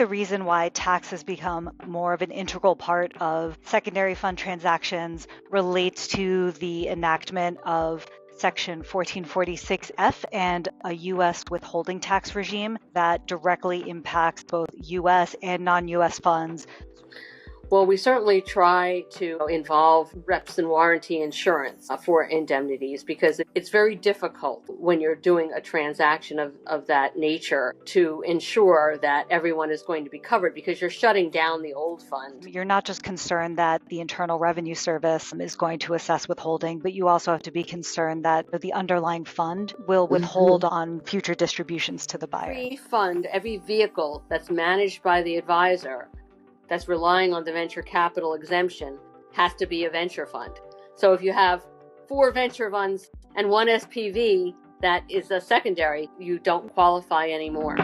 The reason why tax has become more of an integral part of secondary fund transactions relates to the enactment of Section 1446F and a U.S. withholding tax regime that directly impacts both U.S. and non-U.S. funds. Well, we certainly try to involve reps and warranty insurance for indemnities because it's very difficult when you're doing a transaction of that nature to ensure that everyone is going to be covered because you're shutting down the old fund. You're not just concerned that the Internal Revenue Service is going to assess withholding, but you also have to be concerned that the underlying fund will withhold on future distributions to the buyer. Every fund, every vehicle that's managed by the advisor that's relying on the venture capital exemption has to be a venture fund. So if you have 4 venture funds and 1 SPV that is a secondary, you don't qualify anymore.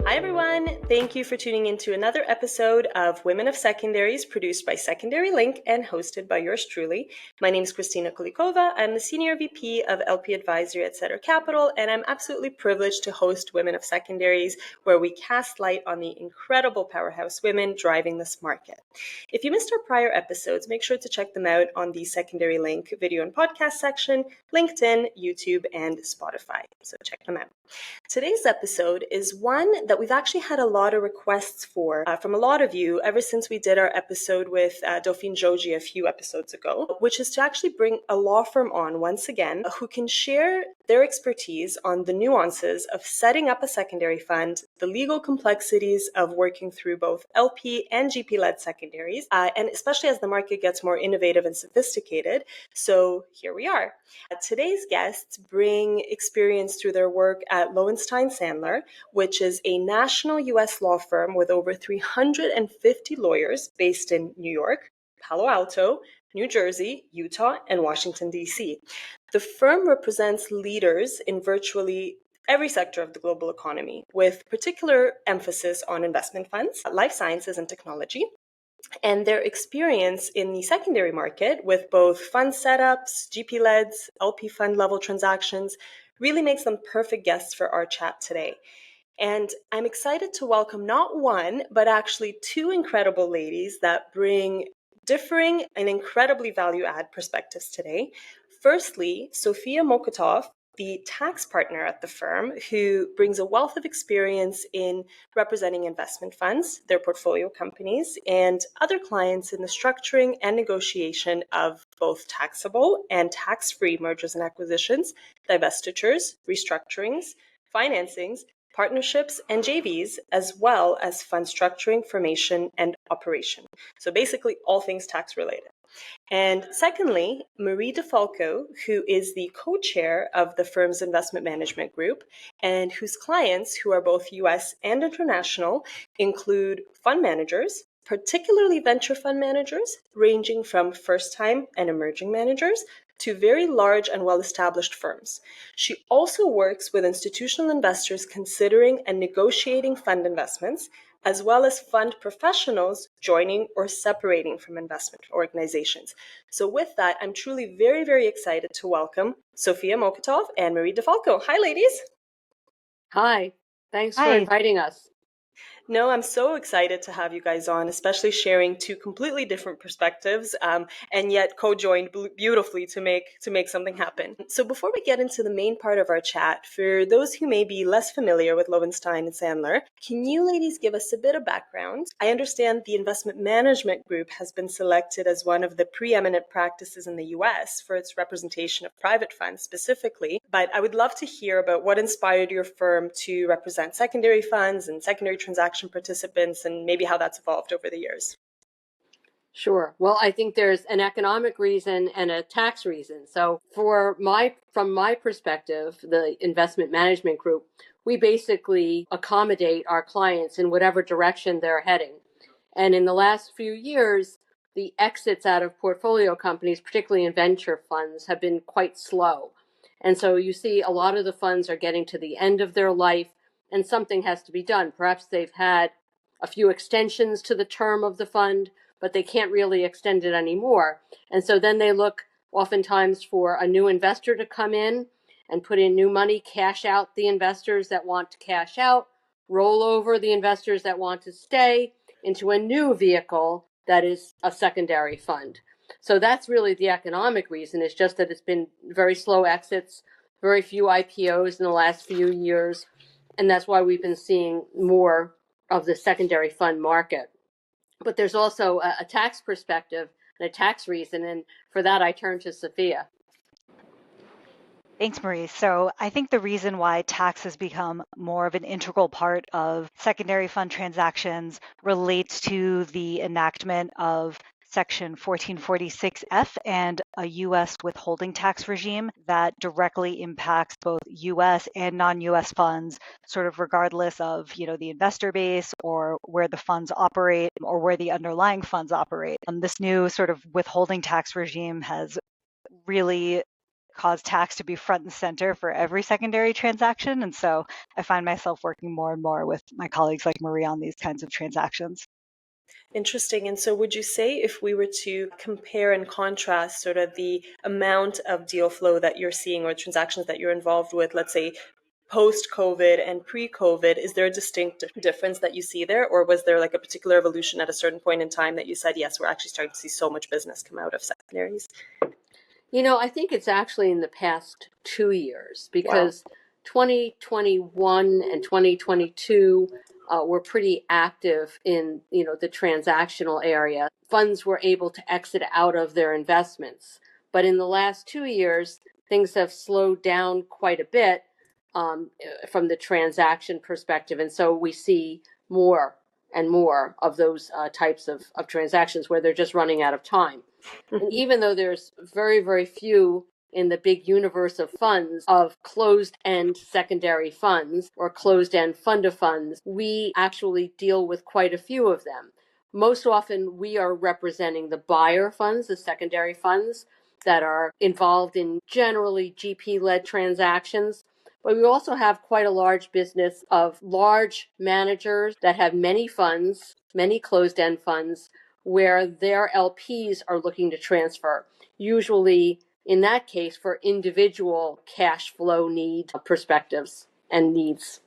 Hi everyone, thank you for tuning into another episode of Women of Secondaries produced by SecLink and hosted by yours truly. My name is Kristina Kulikova. I'm the Senior VP of LP Advisory at Setter Capital, and I'm absolutely privileged to host Women of Secondaries, where we cast light on the incredible powerhouse women driving this market. If you missed our prior episodes, make sure to check them out on the Secondary Link video and podcast section, LinkedIn, YouTube, and Spotify. So check them out. Today's episode is one that we've actually had a lot of requests for from a lot of you ever since we did our episode with Dauphine Joji a few episodes ago, which is to actually bring a law firm on once again who can share their expertise on the nuances of setting up a secondary fund, the legal complexities of working through both LP and GP-led secondaries, and especially as the market gets more innovative and sophisticated. So here we are. Today's guests bring experience through their work at Lowenstein Sandler, which is a national U.S. law firm with over 350 lawyers based in New York, Palo Alto, New Jersey, Utah, and Washington, D.C. The firm represents leaders in virtually every sector of the global economy, with particular emphasis on investment funds, life sciences, and technology. And their experience in the secondary market with both fund setups, GP-leds, LP fund level transactions really makes them perfect guests for our chat today. And I'm excited to welcome not one, but actually 2 incredible ladies that bring differing and incredibly value-add perspectives today. Firstly, Sophia Mokotoff, the tax partner at the firm, who brings a wealth of experience in representing investment funds, their portfolio companies, and other clients in the structuring and negotiation of both taxable and tax-free mergers and acquisitions, divestitures, restructurings, financings, partnerships, and JVs, as well as fund structuring, formation, and operation. So basically all things tax related. And secondly, Marie DeFalco, who is the co-chair of the firm's investment management group, and whose clients, who are both U.S. and international, include fund managers, particularly venture fund managers, ranging from first-time and emerging managers to very large and well-established firms. She also works with institutional investors considering and negotiating fund investments, as well as fund professionals joining or separating from investment organizations. So with that, I'm truly very, very excited to welcome Sophia Mokotoff and Marie DeFalco. Hi, ladies. Hi. Thanks for inviting us. No, I'm so excited to have you guys on, especially sharing 2 completely different perspectives, and yet co-joined beautifully to make something happen. So before we get into the main part of our chat, for those who may be less familiar with Lowenstein and Sandler, can you ladies give us a bit of background? I understand the investment management group has been selected as one of the preeminent practices in the U.S. for its representation of private funds specifically, but I would love to hear about what inspired your firm to represent secondary funds and secondary transactions participants, and maybe how that's evolved over the years. Sure. Well, I think there's an economic reason and a tax reason. So from my perspective, the investment management group, we basically accommodate our clients in whatever direction they're heading. And in the last few years, the exits out of portfolio companies, particularly in venture funds, have been quite slow. And so you see a lot of the funds are getting to the end of their life and something has to be done. Perhaps they've had a few extensions to the term of the fund, but they can't really extend it anymore. And so then they look oftentimes for a new investor to come in and put in new money, cash out the investors that want to cash out, roll over the investors that want to stay into a new vehicle that is a secondary fund. So that's really the economic reason. It's just that it's been very slow exits, very few IPOs in the last few years. And that's why we've been seeing more of the secondary fund market. But there's also a tax perspective and a tax reason. And for that, I turn to Sophia. Thanks, Marie. So I think the reason why tax has become more of an integral part of secondary fund transactions relates to the enactment of Section 1446F and a U.S. withholding tax regime that directly impacts both U.S. and non-U.S. funds, sort of regardless of, the investor base or where the funds operate or where the underlying funds operate. This new sort of withholding tax regime has really cause tax to be front and center for every secondary transaction. And so I find myself working more and more with my colleagues like Marie on these kinds of transactions. Interesting. And so would you say if we were to compare and contrast sort of the amount of deal flow that you're seeing or transactions that you're involved with, let's say post-COVID and pre-COVID, is there a distinct difference that you see there? Or was there like a particular evolution at a certain point in time that you said, yes, we're actually starting to see so much business come out of secondaries? I think it's actually in the past 2 years because 2021 and 2022 were pretty active in, the transactional area. Funds were able to exit out of their investments. But in the last 2 years, things have slowed down quite a bit from the transaction perspective. And so we see more and more of those types of transactions where they're just running out of time. And even though there's very, very few in the big universe of funds of closed-end secondary funds or closed-end fund of funds, we actually deal with quite a few of them. Most often, we are representing the buyer funds, the secondary funds that are involved in generally GP-led transactions. But we also have quite a large business of large managers that have many funds, many closed-end funds, where their LPs are looking to transfer, usually in that case for individual cash flow need perspectives and needs.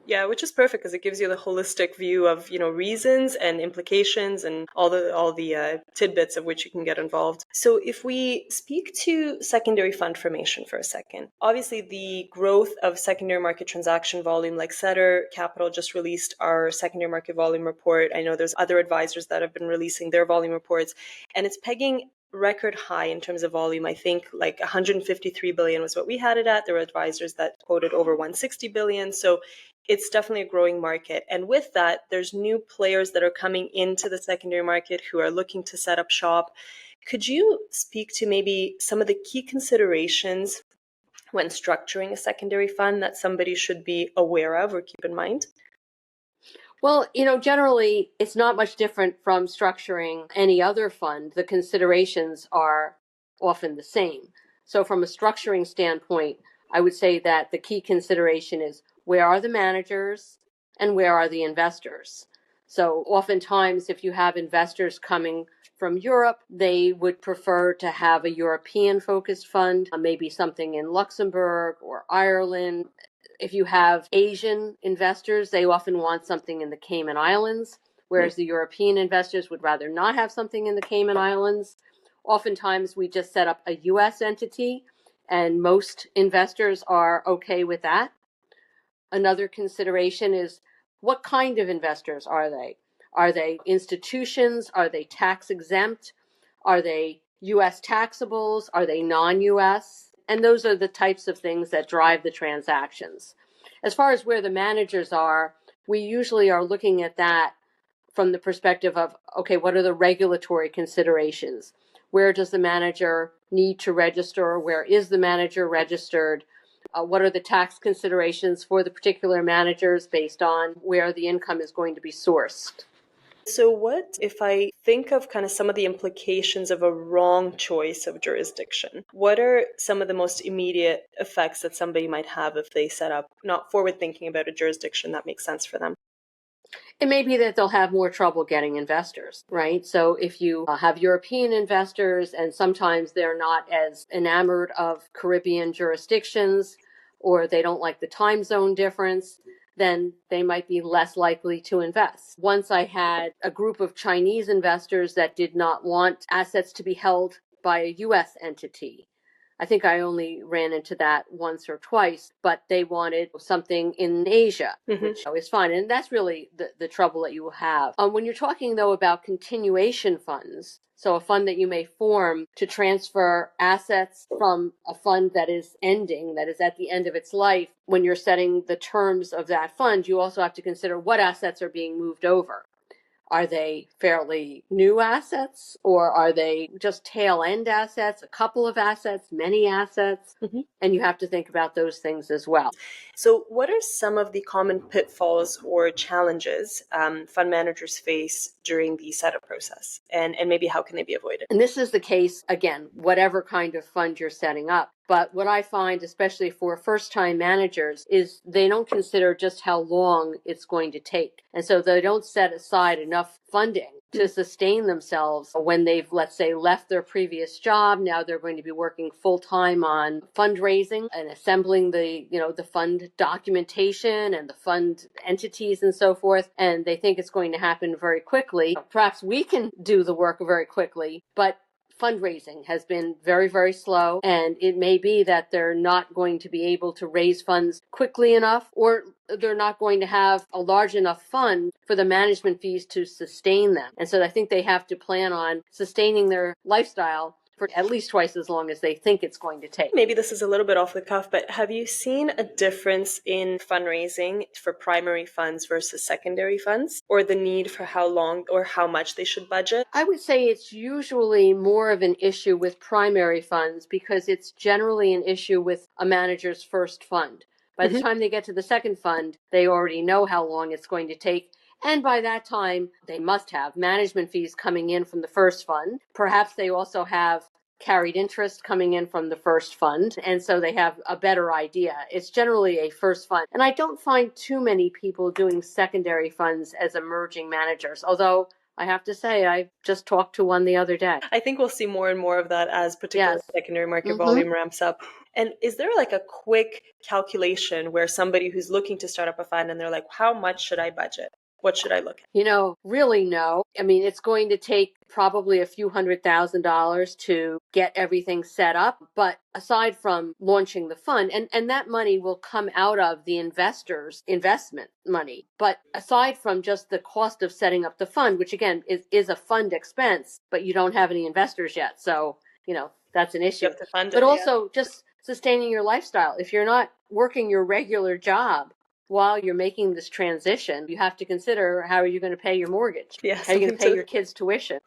Yeah, which is perfect because it gives you the holistic view of, reasons and implications and all the tidbits of which you can get involved. So if we speak to secondary fund formation for a second, obviously the growth of secondary market transaction volume, like Setter Capital just released our secondary market volume report. I know there's other advisors that have been releasing their volume reports, and it's pegging record high in terms of volume. I think like 153 billion was what we had it at. There were advisors that quoted over 160 billion. So it's definitely a growing market. And with that, there's new players that are coming into the secondary market who are looking to set up shop. Could you speak to maybe some of the key considerations when structuring a secondary fund that somebody should be aware of or keep in mind? Well, generally, it's not much different from structuring any other fund. The considerations are often the same. So from a structuring standpoint, I would say that the key consideration is where are the managers and where are the investors? So oftentimes, if you have investors coming from Europe, they would prefer to have a European-focused fund, maybe something in Luxembourg or Ireland. If you have Asian investors, they often want something in the Cayman Islands, whereas the European investors would rather not have something in the Cayman Islands. Oftentimes, we just set up a U.S. entity, and most investors are okay with that. Another consideration is what kind of investors are they? Are they institutions? Are they tax exempt? Are they U.S. taxables? Are they non-U.S.? And those are the types of things that drive the transactions. As far as where the managers are, we usually are looking at that from the perspective of, okay, what are the regulatory considerations? Where does the manager need to register? Where is the manager registered? What are the tax considerations for the particular managers based on where the income is going to be sourced? So what if I think of kind of some of the implications of a wrong choice of jurisdiction? What are some of the most immediate effects that somebody might have if they set up not forward thinking about a jurisdiction that makes sense for them? It may be that they'll have more trouble getting investors, right? So if you have European investors and sometimes they're not as enamored of Caribbean jurisdictions or they don't like the time zone difference, then they might be less likely to invest. Once I had a group of Chinese investors that did not want assets to be held by a US entity. I think I only ran into that once or twice, but they wanted something in Asia, which is fine. And that's really the trouble that you will have. When you're talking, though, about continuation funds, so a fund that you may form to transfer assets from a fund that is ending, that is at the end of its life, when you're setting the terms of that fund, you also have to consider what assets are being moved over. Are they fairly new assets or are they just tail end assets, a couple of assets, many assets? And you have to think about those things as well. So what are some of the common pitfalls or challenges fund managers face during the setup process? And maybe how can they be avoided? And this is the case, again, whatever kind of fund you're setting up. But what I find, especially for first-time managers, is they don't consider just how long it's going to take. And so they don't set aside enough funding to sustain themselves when they've, let's say, left their previous job. Now they're going to be working full-time on fundraising and assembling the fund documentation and the fund entities and so forth. And they think it's going to happen very quickly. Perhaps we can do the work very quickly, but fundraising has been very, very slow, and it may be that they're not going to be able to raise funds quickly enough, or they're not going to have a large enough fund for the management fees to sustain them. And so I think they have to plan on sustaining their lifestyle for at least twice as long as they think it's going to take. Maybe this is a little bit off the cuff, but have you seen a difference in fundraising for primary funds versus secondary funds, or the need for how long or how much they should budget? I would say it's usually more of an issue with primary funds because it's generally an issue with a manager's first fund. By the time they get to the second fund, they already know how long it's going to take. And by that time, they must have management fees coming in from the first fund. Perhaps they also have carried interest coming in from the first fund. And so they have a better idea. It's generally a first fund. And I don't find too many people doing secondary funds as emerging managers, although I have to say, I just talked to one the other day. I think we'll see more and more of that as particularly secondary market volume ramps up. And is there like a quick calculation where somebody who's looking to start up a fund and they're like, how much should I budget? What should I look at? Really no. I mean, it's going to take probably a few $100,000 to get everything set up. But aside from launching the fund, and that money will come out of the investor's investment money. But aside from just the cost of setting up the fund, which again is a fund expense, but you don't have any investors yet. So, that's an issue. You have to fund it, but also just sustaining your lifestyle. If you're not working your regular job, while you're making this transition, you have to consider how are you going to pay your mortgage? Yes, how are you going to pay your kids' tuition?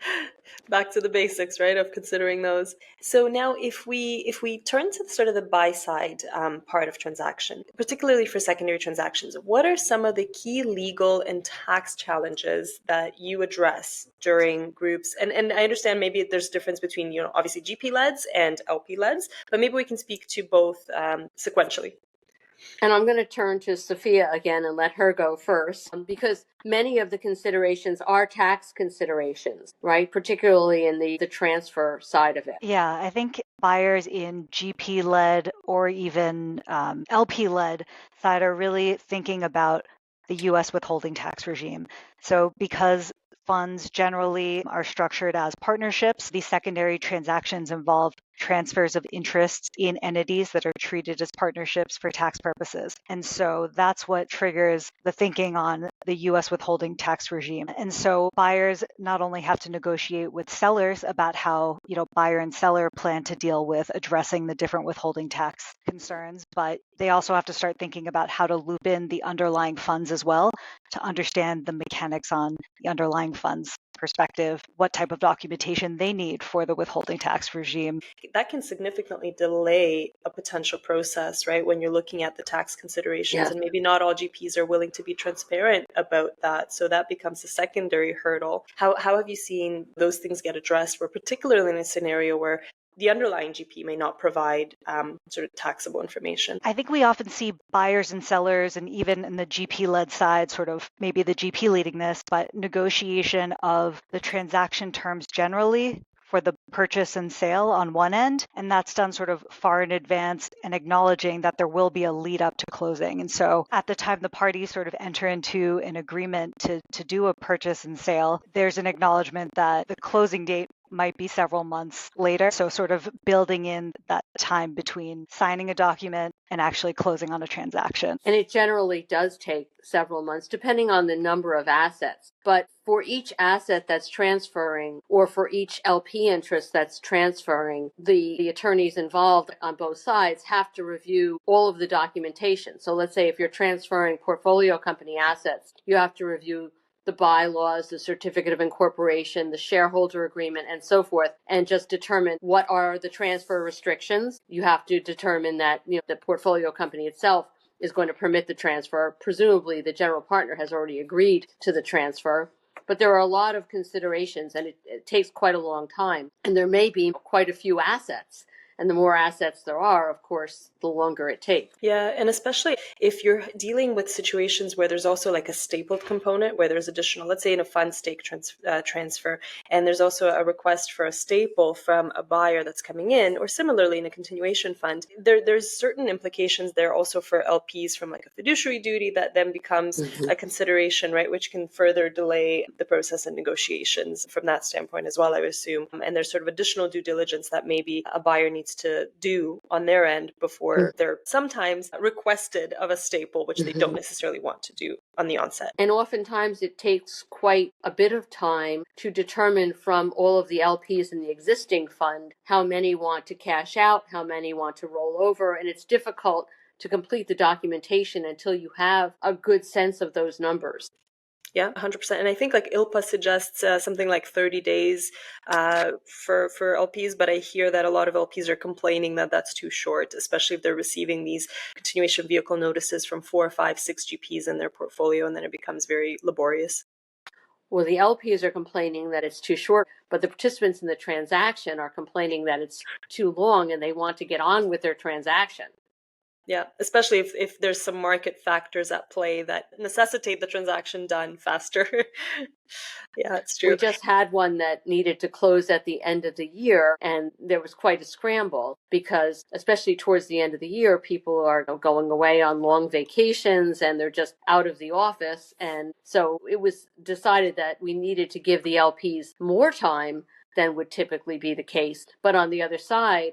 Back to the basics, right, of considering those. So now if we turn to sort of the buy side part of transaction, particularly for secondary transactions, what are some of the key legal and tax challenges that you address during groups? And I understand maybe there's a difference between, obviously GP-leds and LP-leds, but maybe we can speak to both sequentially. And I'm going to turn to Sophia again and let her go first, because many of the considerations are tax considerations, right? Particularly in the transfer side of it. Yeah, I think buyers in GP-led or even LP-led side are really thinking about the U.S. withholding tax regime. So because funds generally are structured as partnerships, these secondary transactions involve transfers of interests in entities that are treated as partnerships for tax purposes. And so that's what triggers the thinking on the U.S. withholding tax regime. And so buyers not only have to negotiate with sellers about how, buyer and seller plan to deal with addressing the different withholding tax concerns, but they also have to start thinking about how to loop in the underlying funds as well to understand the mechanics on the underlying funds. perspective, what type of documentation they need for the withholding tax regime. That can significantly delay a potential process, right? When you're looking at the tax considerations, and maybe not all GPs are willing to be transparent about that. So that becomes a secondary hurdle. How have you seen those things get addressed, or particularly in a scenario where the underlying GP may not provide sort of taxable information? I think we often see buyers and sellers, and even in the GP-led side, sort of maybe the GP leading this, but negotiation of the transaction terms generally for the purchase and sale on one end, and that's done sort of far in advance and acknowledging that there will be a lead up to closing. And so at the time the parties sort of enter into an agreement to do a purchase and sale, there's an acknowledgement that the closing date might be several months later. So sort of building in that time between signing a document and actually closing on a transaction. And it generally does take several months, depending on the number of assets. But for each asset that's transferring, or for each LP interest that's transferring, the attorneys involved on both sides have to review all of the documentation. So let's say if you're transferring portfolio company assets, you have to review the bylaws, the certificate of incorporation, the shareholder agreement, and so forth, and just determine what are the transfer restrictions. You have to determine that the portfolio company itself is going to permit the transfer. Presumably, the general partner has already agreed to the transfer. But there are a lot of considerations, and it takes quite a long time. And there may be quite a few assets. And the more assets there are, of course, the longer it takes. Yeah, and especially if you're dealing with situations where there's also like a stapled component, where there's additional, let's say in a fund stake transfer, and there's also a request for a staple from a buyer that's coming in, or similarly in a continuation fund, there's certain implications there also for LPs from like a fiduciary duty that then becomes a consideration, right, which can further delay the process and negotiations from that standpoint as well, I would assume. And there's sort of additional due diligence that maybe a buyer needs to do on their end before they're sometimes requested of a staple, which they don't necessarily want to do on the onset. And oftentimes it takes quite a bit of time to determine from all of the LPs in the existing fund how many want to cash out, how many want to roll over, and it's difficult to complete the documentation until you have a good sense of those numbers. Yeah, 100%. And I think like ILPA suggests something like 30 days for LPs, but I hear that a lot of LPs are complaining that that's too short, especially if they're receiving these continuation vehicle notices from 4, 5, 6 GPs in their portfolio, and then it becomes very laborious. Well, the LPs are complaining that it's too short, but the participants in the transaction are complaining that it's too long and they want to get on with their transaction. Yeah, especially if there's some market factors at play that necessitate the transaction done faster. Yeah, it's true. We just had one that needed to close at the end of the year, and there was quite a scramble because, especially towards the end of the year, people are going away on long vacations and they're just out of the office. And so it was decided that we needed to give the LPs more time than would typically be the case. But on the other side,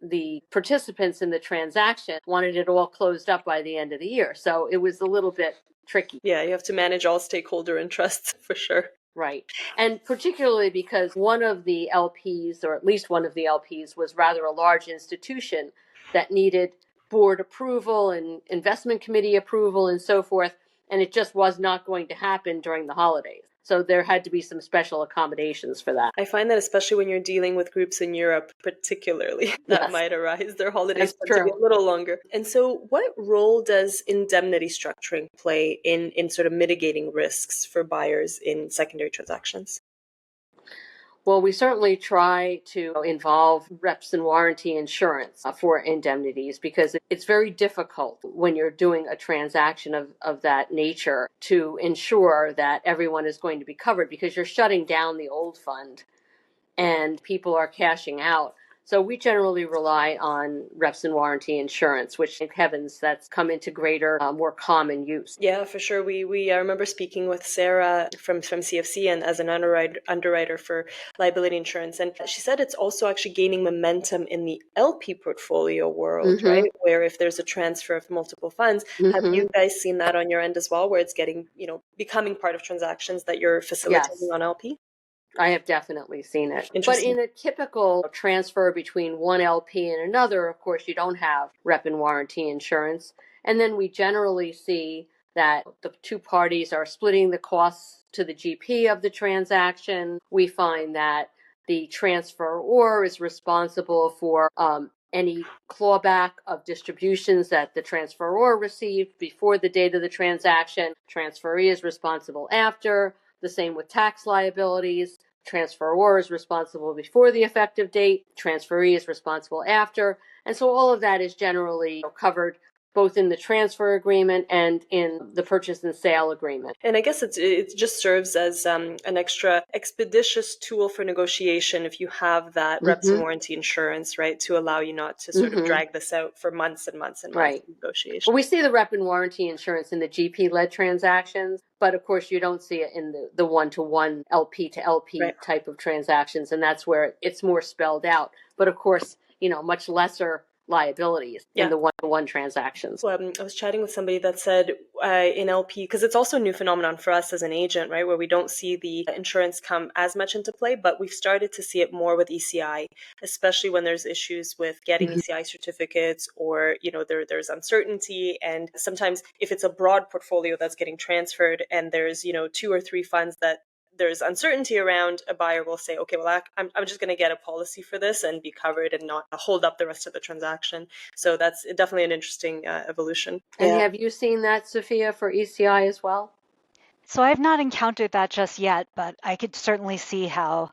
the participants in the transaction wanted it all closed up by the end of the year. So it was a little bit tricky. Yeah, you have to manage all stakeholder interests for sure. Right. And particularly because one of the LPs, or at least one of the LPs, was rather a large institution that needed board approval and investment committee approval and so forth. And it just was not going to happen during the holidays. So there had to be some special accommodations for that. I find that especially when you're dealing with groups in Europe, particularly, that might arise. Their holidays tend to be a little longer. And so what role does indemnity structuring play in sort of mitigating risks for buyers in secondary transactions? Well, we certainly try to involve reps and warranty insurance for indemnities because it's very difficult when you're doing a transaction of that nature to ensure that everyone is going to be covered because you're shutting down the old fund and people are cashing out. So we generally rely on reps and warranty insurance, which, thank heavens, that's come into greater, more common use. Yeah, for sure. We I remember speaking with Sarah from CFC and as an underwriter for liability insurance, and she said it's also actually gaining momentum in the LP portfolio world, right? Where if there's a transfer of multiple funds, have you guys seen that on your end as well, where it's getting, becoming part of transactions that you're facilitating on LP? I have definitely seen it. But in a typical transfer between one LP and another, of course, you don't have rep and warranty insurance. And then we generally see that the two parties are splitting the costs to the GP of the transaction. We find that the transferor is responsible for any clawback of distributions that the transferor received before the date of the transaction. Transferee is responsible after. The same with tax liabilities. Transferor is responsible before the effective date. Transferee is responsible after. And so all of that is generally covered both in the transfer agreement and in the purchase and sale agreement. And I guess it just serves as an extra expeditious tool for negotiation if you have that reps and warranty insurance, right, to allow you not to sort of drag this out for months and months and months of negotiation. Well, we see the rep and warranty insurance in the GP-led transactions, but of course you don't see it in the one-to-one LP to LP type of transactions, and that's where it's more spelled out. But of course, much lesser liabilities in the one-to-one transactions. Well, I was chatting with somebody that said in LP, because it's also a new phenomenon for us as an agent, right, where we don't see the insurance come as much into play, but we've started to see it more with ECI, especially when there's issues with getting ECI certificates or, there's uncertainty. And sometimes if it's a broad portfolio that's getting transferred and there's, 2 or 3 funds that there's uncertainty around, a buyer will say, okay, well, I'm just going to get a policy for this and be covered and not hold up the rest of the transaction. So that's definitely an interesting evolution. And have you seen that, Sophia, for ECI as well? So I've not encountered that just yet, but I could certainly see how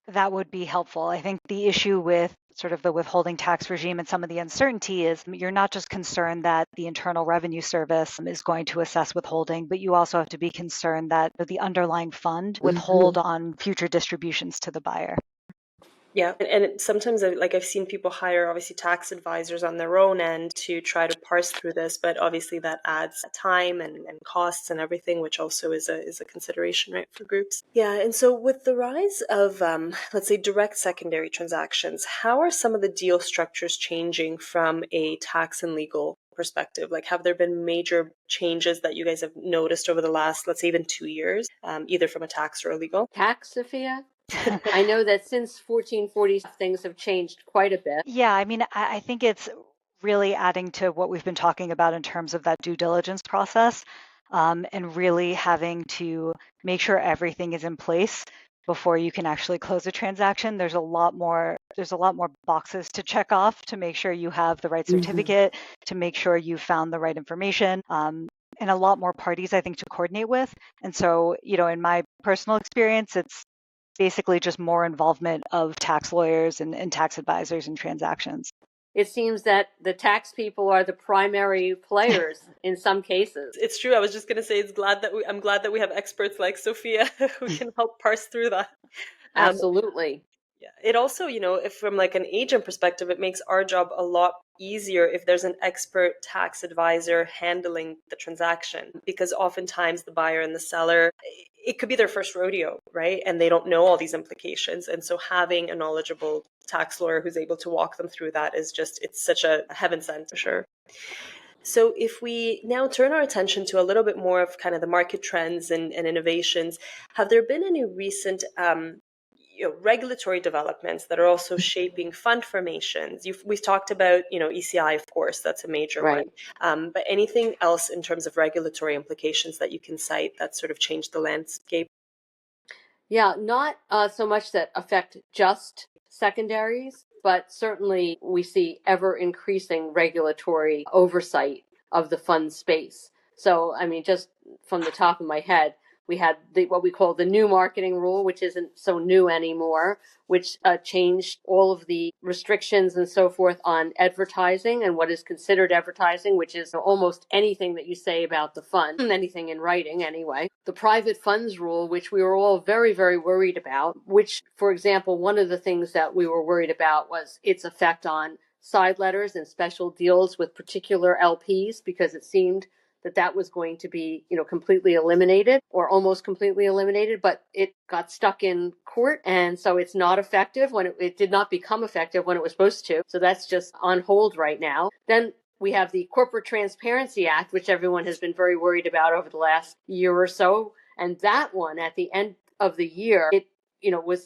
that would be helpful. I think the issue with sort of the withholding tax regime and some of the uncertainty is you're not just concerned that the Internal Revenue Service is going to assess withholding, but you also have to be concerned that the underlying fund withhold on future distributions to the buyer. Yeah, and sometimes I've seen people hire obviously tax advisors on their own end to try to parse through this, but obviously that adds time and costs and everything, which also is a consideration, right, for groups. Yeah, and so with the rise of, let's say, direct secondary transactions, how are some of the deal structures changing from a tax and legal perspective? Like, have there been major changes that you guys have noticed over the last, let's say, even 2 years, either from a tax or a legal? Tax, Sophia? I know that since 1440, things have changed quite a bit. Yeah, I mean, I think it's really adding to what we've been talking about in terms of that due diligence process, and really having to make sure everything is in place before you can actually close a transaction. There's a lot more boxes to check off to make sure you have the right certificate, to make sure you found the right information. And a lot more parties, I think, to coordinate with. And so, in my personal experience, it's basically just more involvement of tax lawyers and tax advisors in transactions. It seems that the tax people are the primary players in some cases. It's true. I was just going to say, I'm glad that we have experts like Sophia who can help parse through that. Absolutely. Yeah. It also, if from like an agent perspective, it makes our job a lot easier if there's an expert tax advisor handling the transaction, because oftentimes the buyer and the seller, it could be their first rodeo, right? And they don't know all these implications. And so having a knowledgeable tax lawyer who's able to walk them through that is it's such a heaven sent for sure. So if we now turn our attention to a little bit more of kind of the market trends and innovations, have there been any recent regulatory developments that are also shaping fund formations? We've talked about, ECI, of course, that's a major one. But anything else in terms of regulatory implications that you can cite that sort of changed the landscape? Yeah, not so much that affect just secondaries, but certainly we see ever increasing regulatory oversight of the fund space. So, I mean, just from the top of my head, we had what we call the new marketing rule, which isn't so new anymore, which changed all of the restrictions and so forth on advertising and what is considered advertising, which is almost anything that you say about the fund, anything in writing anyway. The private funds rule, which we were all very, very worried about, which, for example, one of the things that we were worried about was its effect on side letters and special deals with particular LPs, because it seemed that was going to be, completely eliminated or almost completely eliminated, but it got stuck in court. And so it's not effective when it did not become effective when it was supposed to. So that's just on hold right now. Then we have the Corporate Transparency Act, which everyone has been very worried about over the last year or so. And that one, at the end of the year, it,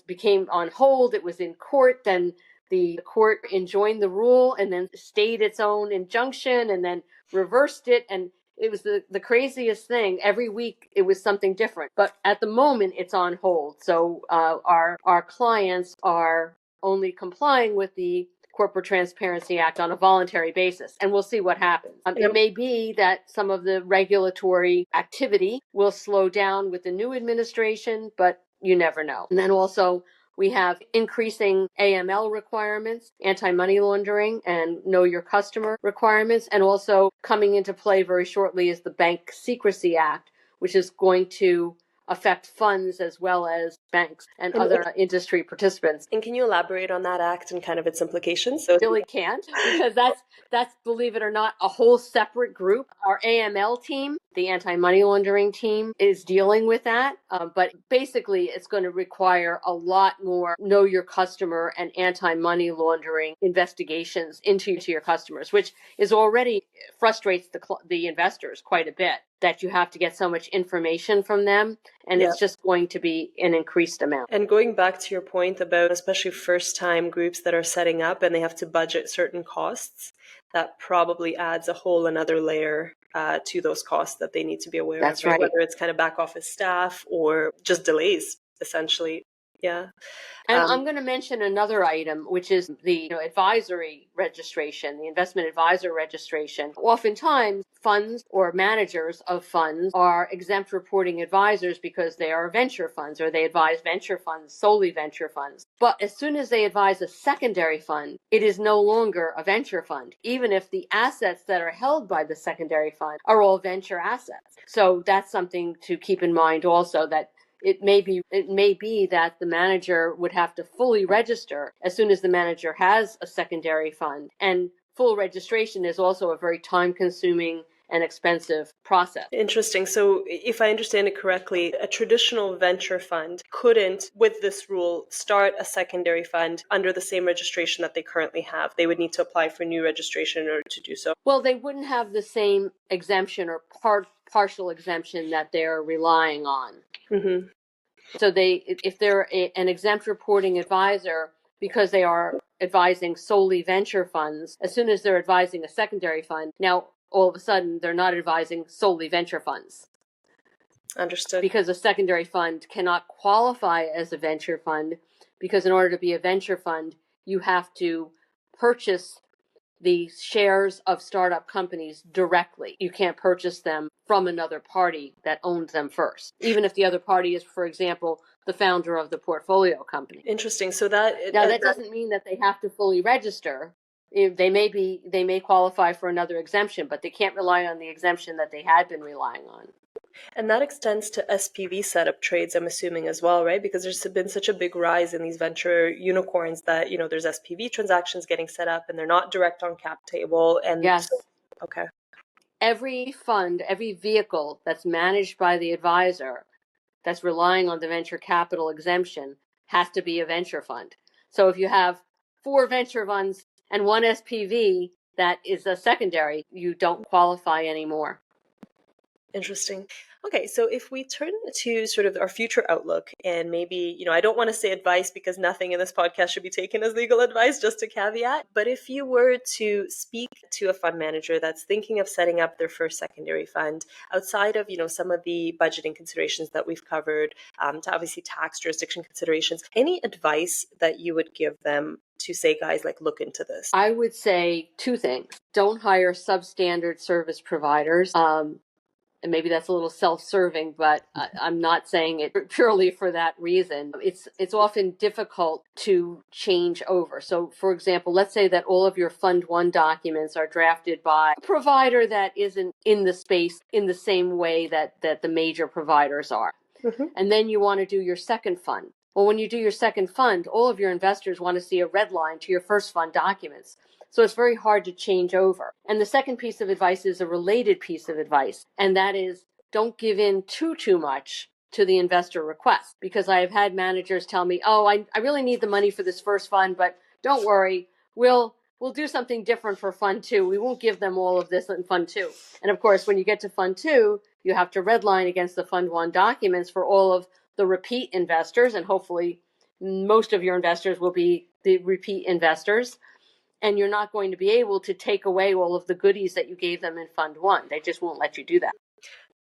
became on hold. It was in court. Then the court enjoined the rule and then stayed its own injunction and then reversed it. And It was the craziest thing. Every week it was something different. But at the moment it's on hold. So our clients are only complying with the Corporate Transparency Act on a voluntary basis, and we'll see what happens. It may be that some of the regulatory activity will slow down with the new administration, but you never know. And then also we have increasing AML requirements, anti-money laundering, and know your customer requirements. And also coming into play very shortly is the Bank Secrecy Act, which is going to affect funds as well as banks and other industry participants. And can you elaborate on that act and kind of its implications? So really can't, because that's, believe it or not, a whole separate group. Our AML team, the anti-money laundering team, is dealing with that. But basically, it's going to require a lot more know your customer and anti-money laundering investigations into your customers, which is already frustrates the investors quite a bit, that you have to get so much information from them, and it's just going to be an increased amount. And going back to your point about especially first-time groups that are setting up and they have to budget certain costs, that probably adds a whole another layer to those costs that they need to be aware That's of, right? right. Whether it's kind of back office staff or just delays, essentially. Yeah. And I'm going to mention another item, which is the advisory registration, the investment advisor registration. Oftentimes, funds or managers of funds are exempt reporting advisors because they are venture funds, or they advise venture funds, solely venture funds. But as soon as they advise a secondary fund, it is no longer a venture fund, even if the assets that are held by the secondary fund are all venture assets. So that's something to keep in mind also, that it may be that the manager would have to fully register as soon as the manager has a secondary fund. And full registration is also a very time-consuming and expensive process. Interesting. So if I understand it correctly, a traditional venture fund couldn't, with this rule, start a secondary fund under the same registration that they currently have. They would need to apply for new registration in order to do so. Well, they wouldn't have the same exemption or partial exemption that they're relying on. Mm-hmm. So if they're an exempt reporting advisor, because they are advising solely venture funds, as soon as they're advising a secondary fund, now all of a sudden they're not advising solely venture funds. Understood. Because a secondary fund cannot qualify as a venture fund, because in order to be a venture fund, you have to purchase the shares of startup companies directly. You can't purchase them from another party that owns them first, even if the other party is, for example, the founder of the portfolio company. Interesting. So that doesn't mean that they have to fully register. They may qualify for another exemption, but they can't rely on the exemption that they had been relying on. And that extends to SPV setup trades, I'm assuming, as well, right? Because there's been such a big rise in these venture unicorns that, there's SPV transactions getting set up and they're not direct on cap table. And yes. Okay. Every fund, every vehicle that's managed by the advisor that's relying on the venture capital exemption has to be a venture fund. So if you have 4 venture funds and 1 SPV that is a secondary, you don't qualify anymore. Interesting. Okay, so if we turn to sort of our future outlook, and maybe, I don't want to say advice because nothing in this podcast should be taken as legal advice, just a caveat, but if you were to speak to a fund manager that's thinking of setting up their first secondary fund, outside of, some of the budgeting considerations that we've covered, to obviously tax jurisdiction considerations, any advice that you would give them to say, guys, look into this? I would say 2 things. Don't hire substandard service providers. And maybe that's a little self-serving, but I'm not saying it purely for that reason. It's often difficult to change over. So, for example, let's say that all of your Fund 1 documents are drafted by a provider that isn't in the space in the same way that the major providers are. Mm-hmm. And then you want to do your second fund. Well, when you do your second fund, all of your investors want to see a red line to your first fund documents. So it's very hard to change over. And the second piece of advice is a related piece of advice, and that is don't give in too much to the investor request, because I have had managers tell me, I really need the money for this first fund, but don't worry, we'll do something different for Fund 2. We won't give them all of this in Fund 2. And of course, when you get to Fund 2, you have to redline against the Fund 1 documents for all of the repeat investors, and hopefully most of your investors will be the repeat investors. and you're not going to be able to take away all of the goodies that you gave them in Fund 1. They just won't let you do that.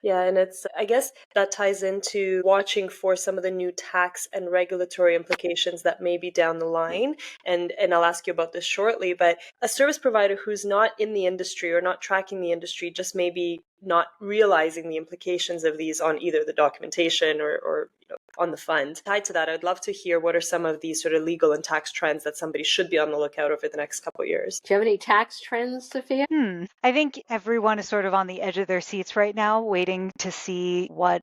Yeah, and I guess that ties into watching for some of the new tax and regulatory implications that may be down the line. And I'll ask you about this shortly, but a service provider who's not in the industry or not tracking the industry just maybe not realizing the implications of these on either the documentation or on the fund. Tied to that, I'd love to hear what are some of these sort of legal and tax trends that somebody should be on the lookout over the next couple of years. Do you have any tax trends, Sophia? I think everyone is sort of on the edge of their seats right now, waiting to see what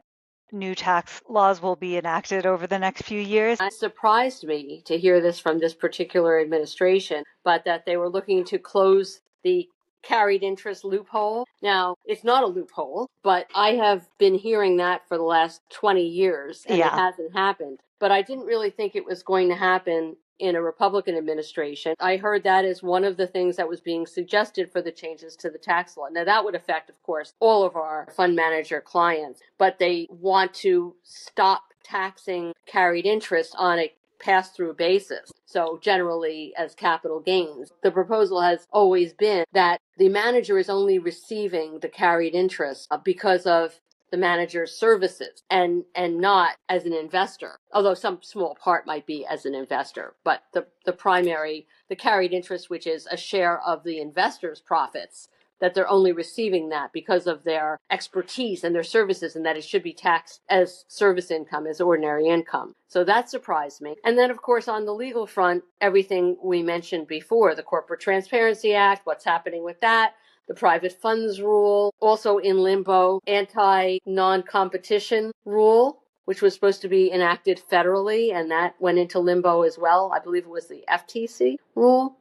new tax laws will be enacted over the next few years. It surprised me to hear this from this particular administration, but that they were looking to close the carried interest loophole. Now, it's not a loophole, but I have been hearing that for the last 20 years, and it hasn't happened. But I didn't really think it was going to happen in a Republican administration. I heard that as one of the things that was being suggested for the changes to the tax law. Now, that would affect, of course, all of our fund manager clients, but they want to stop taxing carried interest on a pass-through basis. So generally as capital gains. The proposal has always been that the manager is only receiving the carried interest because of the manager's services and not as an investor, although some small part might be as an investor. But the primary, the carried interest, which is a share of the investor's profits, that they're only receiving that because of their expertise and their services, and that it should be taxed as service income, as ordinary income. So that surprised me. And then, of course, on the legal front, everything we mentioned before, the Corporate Transparency Act, what's happening with that, the private funds rule, also in limbo, anti-non-competition rule, which was supposed to be enacted federally, and that went into limbo as well. I believe it was the FTC rule.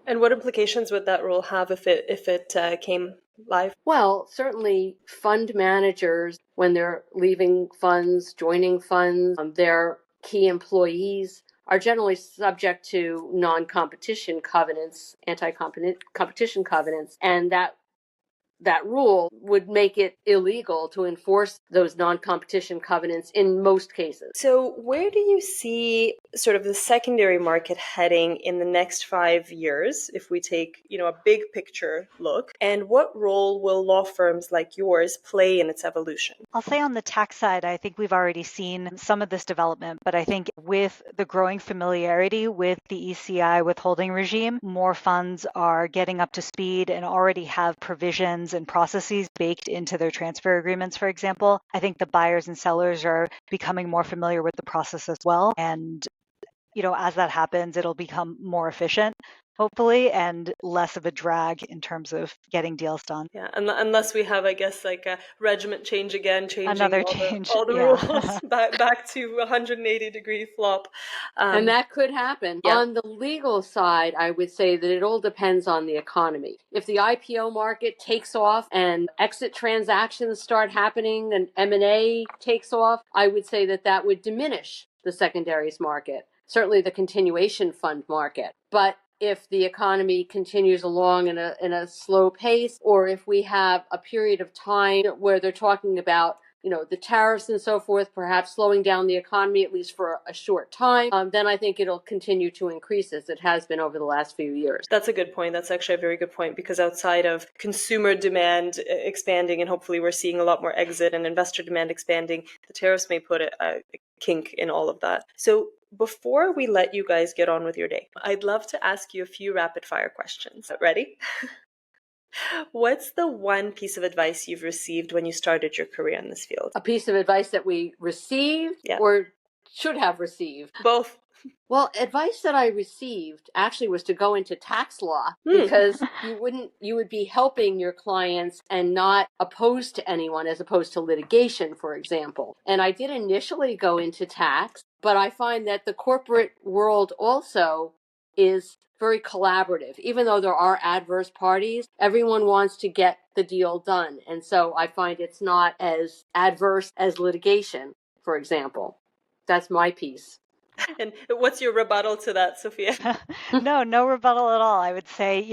And what implications would that rule have if it came live? Well, certainly fund managers, when they're leaving funds, joining funds, their key employees are generally subject to non-competition covenants, anti-competition covenants, and that rule would make it illegal to enforce those non-competition covenants in most cases. So where do you see sort of the secondary market heading in the next 5 years, if we take, a big picture look? And what role will law firms like yours play in its evolution? I'll say on the tax side, I think we've already seen some of this development, but I think with the growing familiarity with the ECI withholding regime, more funds are getting up to speed and already have provisions and processes baked into their transfer agreements, for example. I think the buyers and sellers are becoming more familiar with the process as well. And, as that happens, it'll become more efficient, hopefully, and less of a drag in terms of getting deals done. Yeah, unless we have, I guess, like a regiment change again, changing Another all the rules back to 180-degree flop. And that could happen. Yeah. On the legal side, I would say that it all depends on the economy. If the IPO market takes off and exit transactions start happening and M&A takes off, I would say that would diminish the secondaries market, certainly the continuation fund market. But if the economy continues along in a slow pace, or if we have a period of time where they're talking about, the tariffs and so forth, perhaps slowing down the economy, at least for a short time, then I think it'll continue to increase as it has been over the last few years. That's a good point. That's actually a very good point, because outside of consumer demand expanding, and hopefully we're seeing a lot more exit and investor demand expanding, the tariffs may put a kink in all of that. So before we let you guys get on with your day, I'd love to ask you a few rapid fire questions. Ready? What's the one piece of advice you've received when you started your career in this field? A piece of advice that we received or should have received? Both. Well, advice that I received actually was to go into tax law, because you would be helping your clients and not opposed to anyone, as opposed to litigation, for example. And I did initially go into tax, but I find that the corporate world also is very collaborative. Even though there are adverse parties, everyone wants to get the deal done. And so I find it's not as adverse as litigation, for example. That's my piece. And what's your rebuttal to that, Sophia? No rebuttal at all. I would say,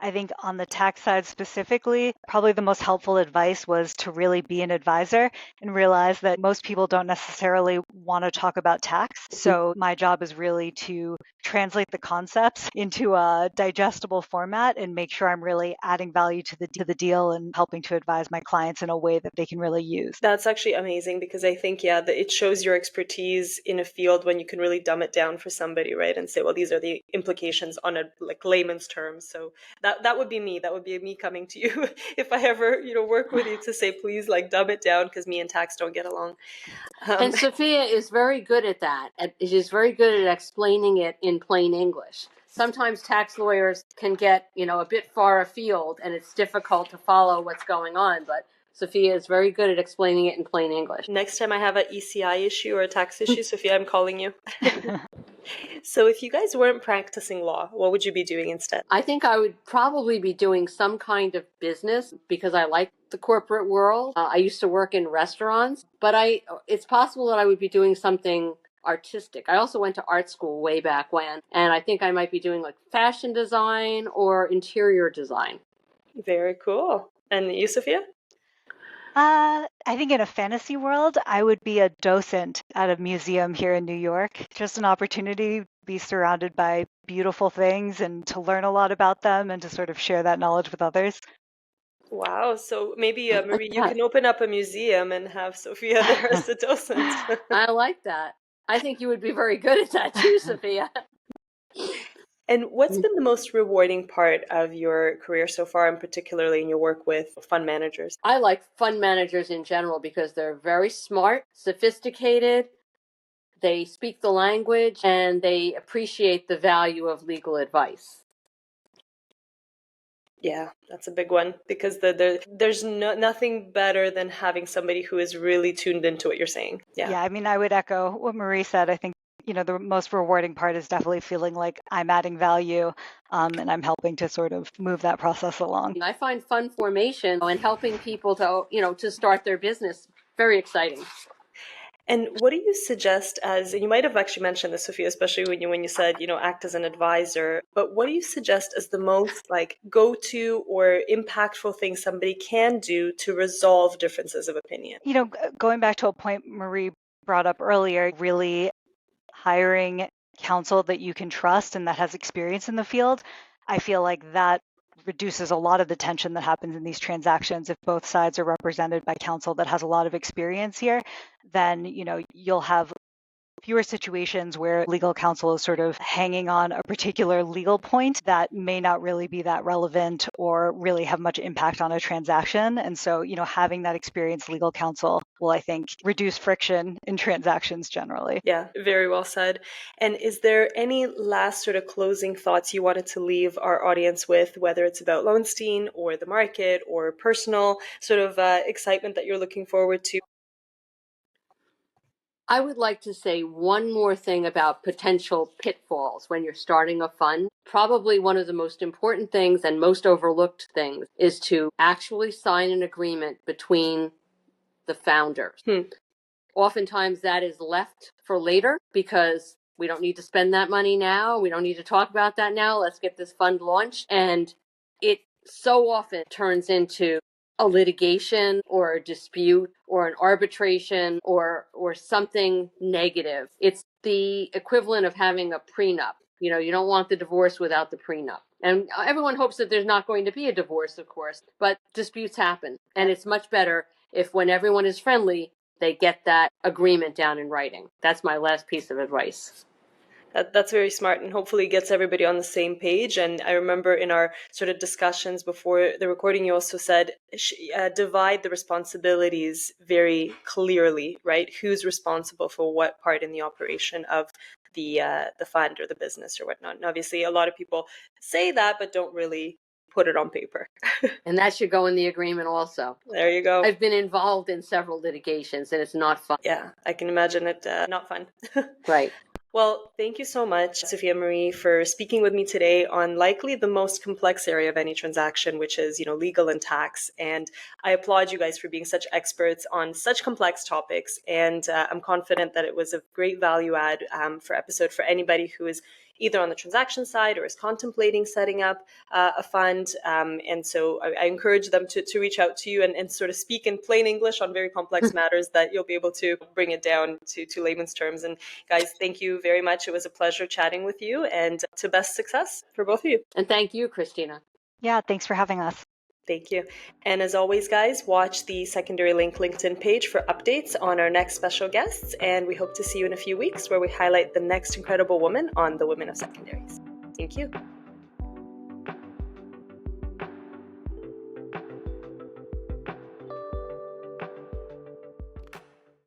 I think on the tax side specifically, probably the most helpful advice was to really be an advisor and realize that most people don't necessarily want to talk about tax. So my job is really to translate the concepts into a digestible format and make sure I'm really adding value to the deal and helping to advise my clients in a way that they can really use. That's actually amazing because I think, that it shows your expertise in a field when you can really dumb it down for somebody, right? And say, well, these are the implications on a layman's terms. So that would be me. That would be me coming to you if I ever, work with you to say, please, dumb it down because me and tax don't get along. And Sophia is very good at that. She's very good at explaining it in plain English. Sometimes tax lawyers can get, a bit far afield and it's difficult to follow what's going on, but Sophia is very good at explaining it in plain English. Next time I have an ECI issue or a tax issue, Sophia, I'm calling you. So if you guys weren't practicing law, what would you be doing instead? I think I would probably be doing some kind of business because I like the corporate world. I used to work in restaurants, but it's possible that I would be doing something artistic. I also went to art school way back when, and I think I might be doing fashion design or interior design. Very cool. And you, Sophia? I think in a fantasy world, I would be a docent at a museum here in New York. Just an opportunity to be surrounded by beautiful things and to learn a lot about them and to sort of share that knowledge with others. Wow. So maybe, Marie, you can open up a museum and have Sophia there as a docent. I like that. I think you would be very good at that too, Sophia. And what's been the most rewarding part of your career so far, and particularly in your work with fund managers? I like fund managers in general because they're very smart, sophisticated, they speak the language, and they appreciate the value of legal advice. Yeah, that's a big one because there's nothing better than having somebody who is really tuned into what you're saying. Yeah, I mean, I would echo what Marie said. I think the most rewarding part is definitely feeling like I'm adding value and I'm helping to sort of move that process along. I find fund formation and helping people to start their business very exciting. And what do you suggest and you might have actually mentioned this, Sophia, especially when you said, act as an advisor, but what do you suggest as the most go-to or impactful thing somebody can do to resolve differences of opinion? Going back to a point Marie brought up earlier, really hiring counsel that you can trust and that has experience in the field, I feel like that reduces a lot of the tension that happens in these transactions. If both sides are represented by counsel that has a lot of experience here, then you'll have fewer situations where legal counsel is sort of hanging on a particular legal point that may not really be that relevant or really have much impact on a transaction. And so, having that experienced legal counsel will, I think, reduce friction in transactions generally. Yeah, very well said. And is there any last sort of closing thoughts you wanted to leave our audience with, whether it's about Lowenstein or the market or personal sort of excitement that you're looking forward to? I would like to say one more thing about potential pitfalls when you're starting a fund. Probably one of the most important things and most overlooked things is to actually sign an agreement between the founders. Oftentimes that is left for later because we don't need to spend that money now. We don't need to talk about that now. Let's get this fund launched. And it so often turns into a litigation or a dispute or an arbitration or something negative. It's the equivalent of having a prenup. You don't want the divorce without the prenup. And everyone hopes that there's not going to be a divorce, of course, but disputes happen. And it's much better if when everyone is friendly, they get that agreement down in writing. That's my last piece of advice. That's very smart and hopefully gets everybody on the same page. And I remember in our sort of discussions before the recording, you also said divide the responsibilities very clearly, right? Who's responsible for what part in the operation of the fund or the business or whatnot. And obviously, a lot of people say that, but don't really put it on paper. And that should go in the agreement also. There you go. I've been involved in several litigations and it's not fun. Yeah, I can imagine it not fun. Right. Well, thank you so much, Sophia Marie, for speaking with me today on likely the most complex area of any transaction, which is, legal and tax. And I applaud you guys for being such experts on such complex topics. And I'm confident that it was a great value add for anybody who is either on the transaction side or is contemplating setting up a fund. And so I encourage them to reach out to you and sort of speak in plain English on very complex matters that you'll be able to bring it down to layman's terms. And guys, thank you very much. It was a pleasure chatting with you, and to best success for both of you. And thank you, Christina. Yeah, thanks for having us. Thank you. And as always, guys, watch the Secondary Link LinkedIn page for updates on our next special guests. And we hope to see you in a few weeks where we highlight the next incredible woman on the Women of Secondaries. Thank you.